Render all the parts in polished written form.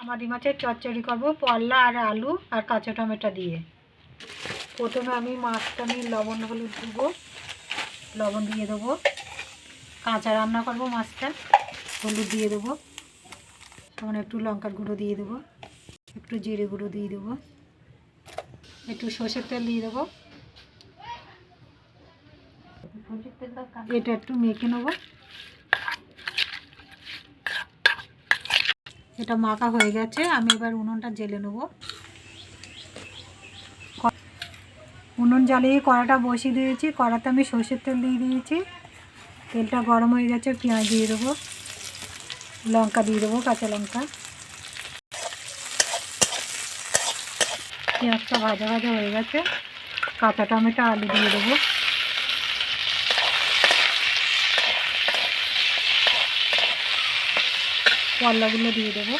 Amadi মাছের চচ্চড়ি করব করলা আর আলু আর কাঁচা টমেটো দিয়ে। প্রথমে আমি মাছটা নিয়ে লবণ হলুদ দেবো, লবণ দিয়ে দেবো। কাঁচা রান্না করব মাছটা, হলুদ দিয়ে দেবো, তখন একটু লঙ্কার গুঁড়ো দিয়ে দেবো, একটু জিরে গুঁড়ো দিয়ে দেবো, একটু সর্ষের তেল দিয়ে দেবো। এটা একটু মেখে নেবো। এটা মাখা হয়ে গেছে, আমি এবার উনুনটা জ্বেলে নেব। উনুন জ্বালিয়ে কড়াটা বসিয়ে দিয়েছি, কড়াতে আমি সর্ষের তেল দিয়ে দিয়েছি। তেলটা গরম হয়ে গেছে, পেঁয়াজ দিয়ে দেবো, লঙ্কা দিয়ে দেবো, কাঁচা লঙ্কা। পেঁয়াজটা ভাজা ভাজা হয়ে গেছে, কাঁচা টমেটো আলু দিয়ে দেবো। করলাগুলো দিয়ে দেবো।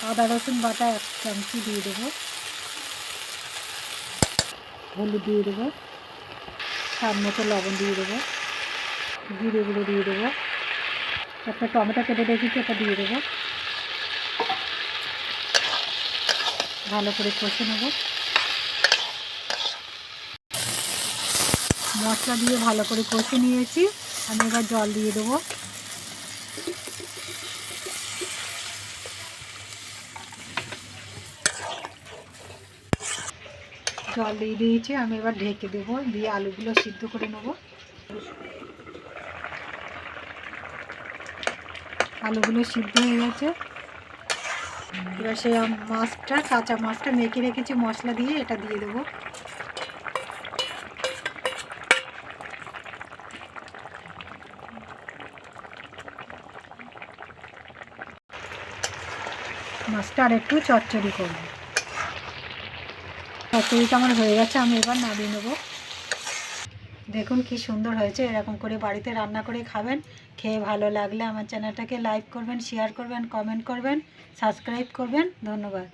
আদা রসুন বাটা 1 চামচি দিয়ে দেবো, হলুদ দিয়ে দেবো, স্বাদ মতো লবণ দিয়ে দেবো, জিরে গুঁড়ো দিয়ে দেবো, একটা টমেটো কেটে রেখেছি এটা দিয়ে দেবো। ভালো করে কষে নেব। মশলা দিয়ে ভালো করে কষে নিয়েছি, আমি এবার জল দিয়ে দেবো। জল দিয়ে দিয়েছি, আমি এবার ঢেকে দেবো, দিয়ে আলুগুলো সিদ্ধ করে নেব। আলুগুলো সিদ্ধ হয়ে গেছে, এবার সেই মাছটা, কাঁচা মাছটা মেখে রেখেছি মশলা দিয়ে, এটা দিয়ে দেবো। মাছটা আর একটু চচ্চড়ি করবো। চচ্চড়িটা আমার হয়ে গেছে, আমি এবার নামিয়ে নেবো। দেখুন কি সুন্দর হয়েছে। এরকম করে বাড়িতে রান্না করে খাবেন। খেয়ে ভালো লাগলে আমার চ্যানেলটাকে লাইক করবেন, শেয়ার করবেন, কমেন্ট করবেন, সাবস্ক্রাইব করবেন। ধন্যবাদ।